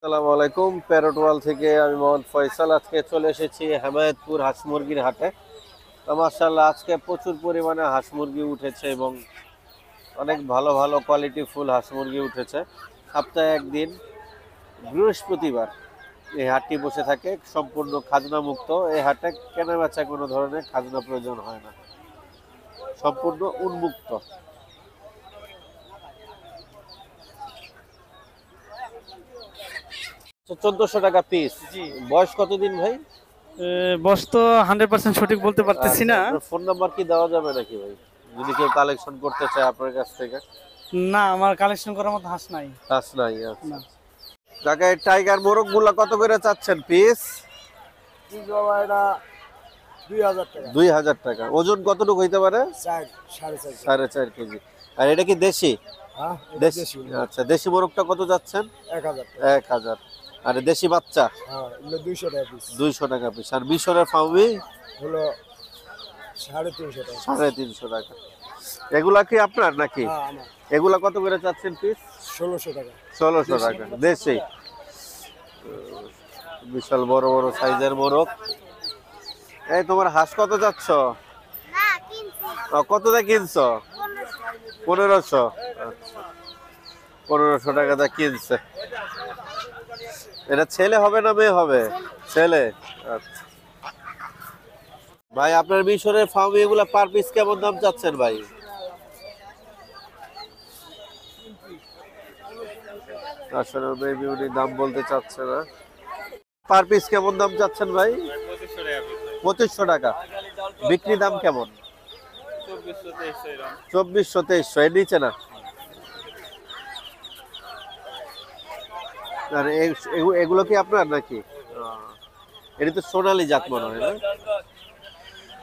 আসসালামু আলাইকুম। প্যারোটওয়াল থেকে আমি মোহাম্মদ ফয়সাল। আজকে চলে এসেছি হেমায়েতপুর হাঁস মুরগির হাটে। তো মাশাআল্লাহ আজকে প্রচুর পরিমাণে হাঁস মুরগি উঠেছে এবং অনেক ভালো ভালো কোয়ালিটি ফুল হাঁস মুরগি উঠেছে। সপ্তাহে একদিন বৃহস্পতিবার এই হাটটি বসে থাকে, সম্পূর্ণ খাজনা মুক্ত। এই হাটে কেনা বেচা কোনো ধরনের খাজনা প্রয়োজন হয় না, সম্পূর্ণ উন্মুক্ত। 1400 টাকা পিস। জি। বয়স কতদিন ভাই? বস তো 100% সঠিক বলতে পারতেছি আচ্ছা, না। আপনার ফোন নাম্বার কি দেওয়া যাবে নাকি ভাই, যদি কেউ কালেকশন করতে চায় আপনার কাছ থেকে? না, আমার কালেকশন করার মতো হাঁস নাই। হাঁস নাই? আচ্ছা। না, ঢাকায় টাইগার মোরগ গুলা কত করে চাচ্ছেন পিস? বাবা এটা 2000 টাকা 2000 টাকা। ওজন কতটুকু হইতে পারে? 4.5 4.5 কেজি। আর এটা কি দেশি? হ্যাঁ দেশি। আচ্ছা, দেশি মোরগটা কত যাচ্ছেন? 1000 টাকা 1000। আর দেশি বাচ্চা হ্যাঁ এগুলো 200 টাকা পিস 200 টাকা পিস। আর মিশরের ফাউমি হলো 350 টাকা 350 টাকা। এগুলা কি আপনার নাকি? হ্যাঁ আমার এগুলা কত করে চাচ্ছেন পিস? 1600 টাকা 1600 টাকা দেশি। বিশাল বড় বড় সাইজের মোরগ। এই তোমার হাঁস কত যাচ্ছ? কত দিয়ে কিনছো? 1500। আচ্ছা, 1500 টাকা দিয়ে কিনছে। এটা ছেলে হবে না মেয়ে হবে? ছেলে। আচ্ছা ভাই, আপনার মিশরের ফার্মে এগুলা পার পিস কেমন দাম চাচ্ছেন ভাই? আসলে মেবি উনি দাম বলতে চাচ্ছে না। পার পিস কেমন দাম চাচ্ছেন ভাই? 2500 টাকা। বিক্রি দাম কেমন? 2400-2300 এর নিচে না? আর এগুলো কি আপনার নাকি? এটা তো সোনালী জাত মনে হয় না?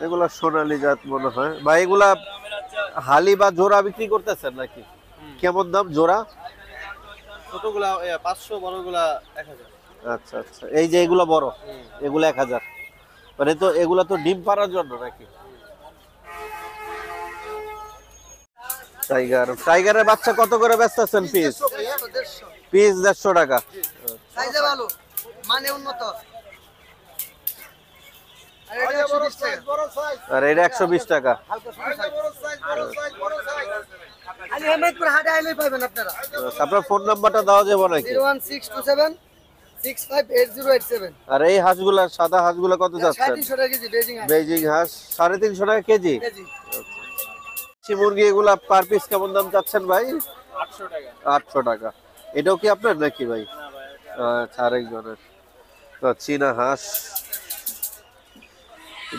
এগুলা সোনালী জাত মনে হয়। বা এগুলা হালি বা জোড়া বিক্রি করতেছেন নাকি? কেমন দাম জোড়া? ছোটগুলা 500, বড়গুলা 1000। আচ্ছা আচ্ছা, এই যে এগুলা বড়, এগুলা 1000। মানে তো এগুলা তো ডিম পাড়ার জন্য নাকি? টাইগারের বাচ্চা কত করে বেচতেছেন পিস? পিস 150 টাকা। সাইজে ভালো মানে উন্নত আর এটা 120 টাকা। আলী হেমায়েতপুর হাটে আইলেই পাবেন আপনারা আপনার ফোন নাম্বারটা দেওয়া যাবে নাকি? 01627 658087 আর এই হাঁসগুলা, সাদা হাঁসগুলা কত যাচ্ছে? 350 টাকা কেজি বেজিং হাঁস বেজিং হাঁস 350 টাকা কেজি। কেজি দেশি মুরগি এগুলা পার পিস কেমন দাম চাচ্ছেন ভাই? 800 টাকা। 800 টাকা। এটাও কি আপনার নাকি ভাই? না ভাই, আচ্ছা, আরেকজনের। তো চীনা হাঁস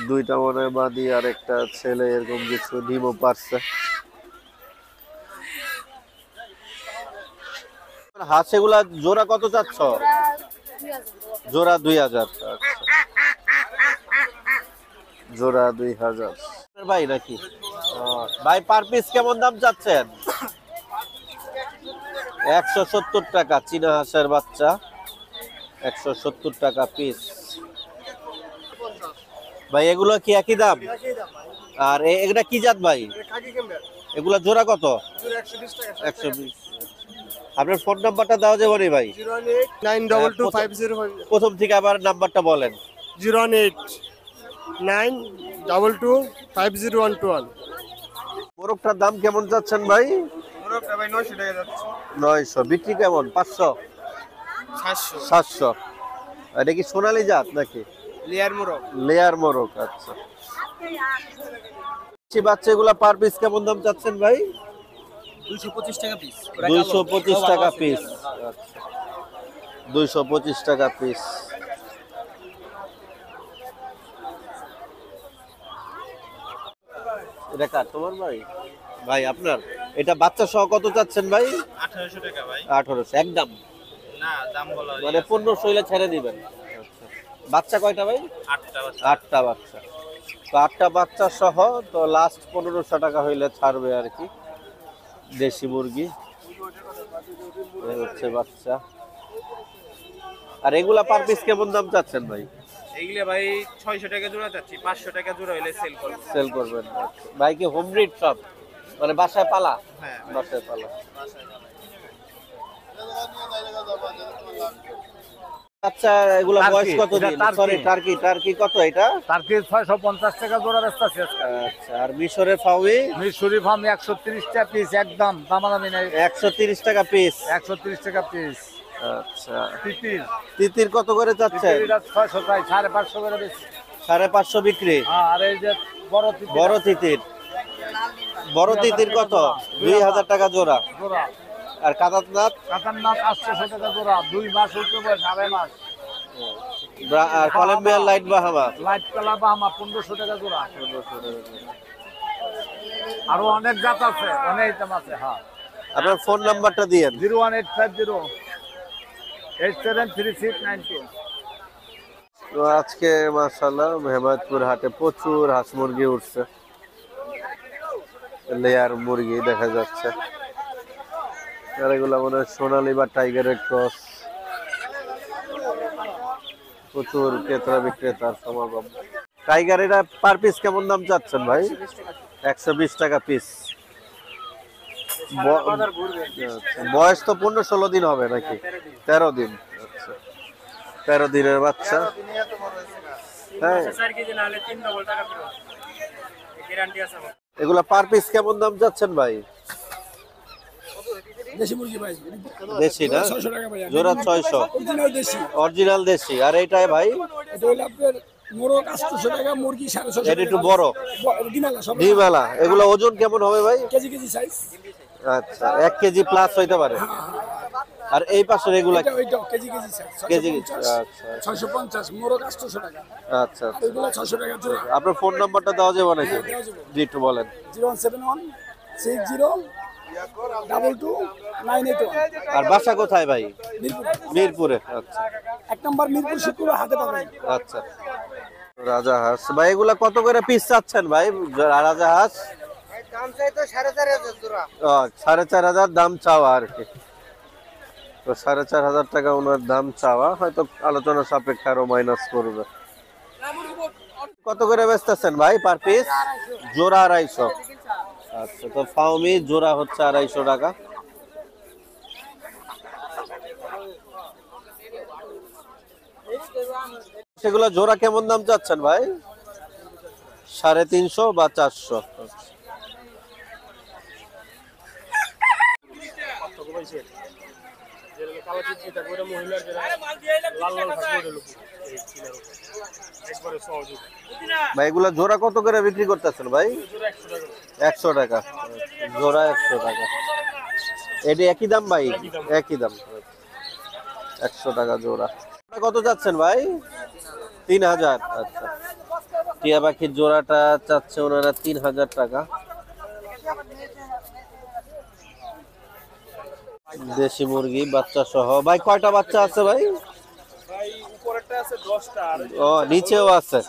দুইটা মনে হয় বাদি, আর একটা ছেলে, এরকম কিছু ডিমও পারছে। হাঁস এগুলা জোড়া কত চাচ্ছ? জোড়া 2000। আচ্ছা, জোড়া 2000 ভাই নাকি? ভাই পার পিস কেমন দাম চাচ্ছেন? 170 টাকা। চীনা হাঁসের বাচ্চা 170 টাকা পিস। ভাই এগুলো কি একই দাম? আর এটা কি জাত ভাই? এগুলা জোড়া কত? 120। আপনার ফোন নাম্বারটা দেওয়া যাবে না ভাই? 0892250 প্রথম থেকে আবার নাম্বারটা বলেন। 0892250 মোরগটার দাম কেমন যাচ্ছেন ভাই? মোরগটা ভাই 900 টাকা যাচ্ছে 900। বিক্রি কেমন? 500 700 700। এটা কি সোনালী জাত নাকি? লেয়ার মোরগ লেয়ার মোরগ। আচ্ছা, বাচ্চা এগুলা পার পিস কেমন দাম চাচ্ছেন ভাই? 225 টাকা পিস 225 টাকা পিস। আচ্ছা, 225 টাকা পিস। এটা কার, তোমার ভাই? ভাই আপনার এটা বাচ্চা সহ কত চাচ্ছেন ভাই? 1800 টাকা ভাই। 1800 একদম? না, দাম বলা মানে 1500 হইলে ছেড়ে দিবেন? আচ্ছা, বাচ্চা কয়টা ভাই? 8টা বাচ্চা। 8টা বাচ্চা। তো 8টা বাচ্চা সহ তো লাস্ট 1500 টাকা হইলে ছাড়বে আর কি। দেশি মুরগি এই হচ্ছে বাচ্চা। আর এগুলা পার পিস কেমন দাম চাচ্ছেন ভাই? এইগুলা ভাই 600 টাকা জোড়া চাচ্ছি, 500 টাকা জোড়া হইলে সেল করব। সেল করবেন ভাই? কি হোম ব্রিড সব, মানে বাসায় পালা? হ্যাঁ, বাসায় পালা। বাসায় জ্বালাই। আচ্ছা, এগুলা টার্কি, বয়স কত এটা দিন? টার্কি। Sorry, turkey. টার্কি কত এটা? টার্কি 650 টাকা জোড়া বেচতেছি আজকে। আচ্ছা, আর মিশরের ফাউমি মিশরি ফার্ম 130 টাকা পিস, একদম দামাদামি নেই। 130 টাকা পিস। 130 টাকা পিস। আচ্ছা, তিতির তিতির কত করে চাচ্ছেন? তিতির এটা 600 চাই, 550 করে বেশি। 550 বিক্রি। আর এই যে বড় তিতির বড় তিতির, বড় তিতির কত? 2000 টাকা জোড়া। জোড়া। আর কাতাতনাথ? কাতারনাথ 800 টাকা জোড়া, 2 মাস হইতে বয়স, 2.5 মাস। আর Colombian light Bahama? Light colour Bahama 1500 টাকা জোড়া। আরো অনেক জাত আছে, অনেক দাম আছে। হ্যাঁ, আপনার ফোন নাম্বারটা দিয়েন। 01850 873692। তো আজকে মাশাআল্লাহ হেমায়তপুর হাটে প্রচুর হাঁস মুরগি উঠছে, লেয়ার মুরগি দেখা যাচ্ছে। আর এগুলা মনে হয় সোনালী বা টাইগারের ক্রস। প্রচুর ক্রেতা বিক্রেতার সমাগম। টাইগার এটা পার পিস কেমন দাম চাচ্ছেন ভাই? 120 টাকা পিস। বয়স তো 15-16 দিন হবে নাকি? 13 দিন। আচ্ছা, 13 দিনের বাচ্চা। হ্যাঁ, এগুলা পার পিস কেমন দাম যাচ্ছেন ভাই? দেশি মুরগি ভাই, দেশি না? 600 টাকা ভাই। জোড়া 600। অরিজিনাল দেশি। অরিজিনাল দেশি। আর এইটাই ভাই? এটা হলো আপনার মোরগ 800 টাকা, মুরগি 650 এটা একটু বড়। ডিমালা সব ডিমেলা। এগুলা ওজন কেমন হবে ভাই? KG KG size. আচ্ছা, 1 কেজি প্লাস হইতে পারে। আর এই পাশের এগুলা এটা ওইটা কেজি কেজি সাইজ। কেজি? 650, আচ্ছা 650 মোরগ 800 টাকা। আচ্ছা। আর এগুলো 600 টাকা জোড়া। আপনার ফোন নাম্বারটা দেওয়া যাবে নাকি? দেওয়া যাবে। জি, একটু বলেন। 0171 60 22 981। আর বাসা কোথায় ভাই? মিরপুর। মিরপুরে। আচ্ছা 1 নম্বর মিরপুর শুক্রবার হাতে পাবেন। আচ্ছা। রাজা হাঁস ভাই, এগুলা কত করে পিস চাচ্ছেন ভাই? রাজা হাঁস দাম চাই তো 4500 জোড়া। 4500 দাম চাওয়া আর কি। তো 4500 টাকা ওনার দাম চাওয়া, হয়তো আলোচনা সাপেক্ষে আরো মাইনাস করবে। কত করে বেচতেছেন ভাই পার পিস? জোড়া 250। আচ্ছা, তো ফাউমি জোড়া হচ্ছে 250 টাকা। সেগুলো জোড়া কেমন দাম চাচ্ছেন ভাই? 350 বা 400। ভাই এগুলা জোড়া কত করে বিক্রি করতেছেন ভাই? 100 টাকা জোড়া। 100 টাকা। এটি একই দাম ভাই? একই দাম। 100 টাকা জোড়া। কত যাচ্ছেন ভাই? 3000। আচ্ছা, টিয়া পাখির জোড়াটা চাচ্ছে ওনারা 3000 টাকা। দেশি মুরগি বাচ্চা সহ। ভাই কয়টা বাচ্চা আছে ভাই? ভাই উপরেরটা আছে 10টা, আর ও, নিচেও আছে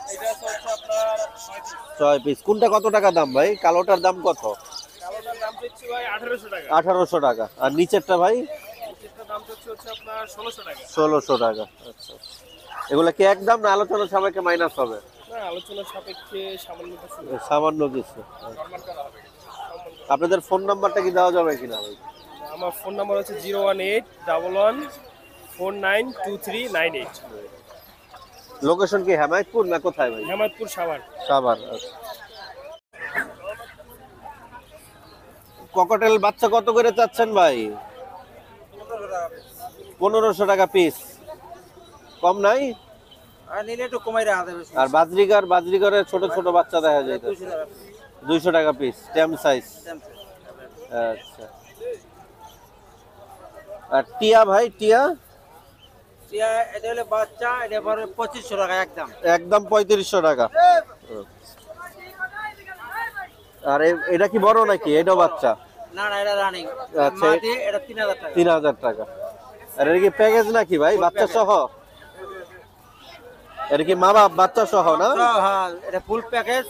6 পিস। কোনটা কত টাকা দাম ভাই? কালোটার দাম কত? কালোটার দাম হচ্ছে ভাই 1800 টাকা। 1800 টাকা। আর নিচেরটা ভাই? এটার দাম হচ্ছে আপনার 1600 টাকা। 1600 টাকা। আচ্ছা, এগুলা কি একদম না আলোচনা সাপেক্ষে মাইনাস হবে? না, আলোচনা সাপেক্ষে সামান্য কিছু সামান্য কিছু। সম্মান করা হবে। আপনাদের ফোন নাম্বারটা কি দেওয়া যাবে কিনা ভাই? আমার ফোন নাম্বার হচ্ছে 01811492398। লোকেশন কি হেমায়তপুর না কোথায় ভাই? হেমায়তপুর সাভার। সাভার। আচ্ছা। ককটেল বাচ্চা কত করে চাচ্ছেন ভাই? 1500 টাকা পিস। কম নাই? আর নিলে একটু কমাই রাখা যাবে। আর বাজরিগারের ছোট ছোট বাচ্চা দেখা যায় 200 টাকা পিস, টেম সাইজ। আচ্ছা। আর টিয়া ভাই? টিয়া এটা হলো বাচ্চা, এটা পরে 2500 টাকা একদম। একদম 3500 টাকা। আর এটা কি বড় নাকি? এটাও বাচ্চা? না না, এটা রানিং। আচ্ছা, মাটি এটা 3000 টাকা। 3000 টাকা। আর এটা কি প্যাকেজ নাকি ভাই? বাচ্চা সহ? এটা কি মা বাপ বাচ্চা সহ না? হ্যাঁ, এটা ফুল প্যাকেজ।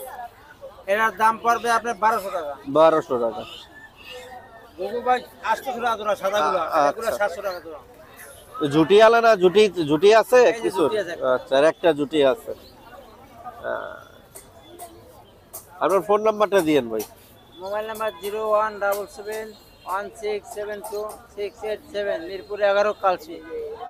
এটার দাম পড়বে আপনার 1200 টাকা। 1200 টাকা। গুগু ভাই 800 টাকা জোড়া, সাদাগুলো এগুলো আচ্ছা। 700 টাকা জোড়া। জুটি আলা না? জুটি আছে এই যে কিছু? জুটি আছে। আচ্ছা, আর একটা জুটি আছে। আপনার ফোন নাম্বারটা দিয়েন ভাই। মোবাইল নাম্বার 01771672687, মিরপুর 11 কালচি।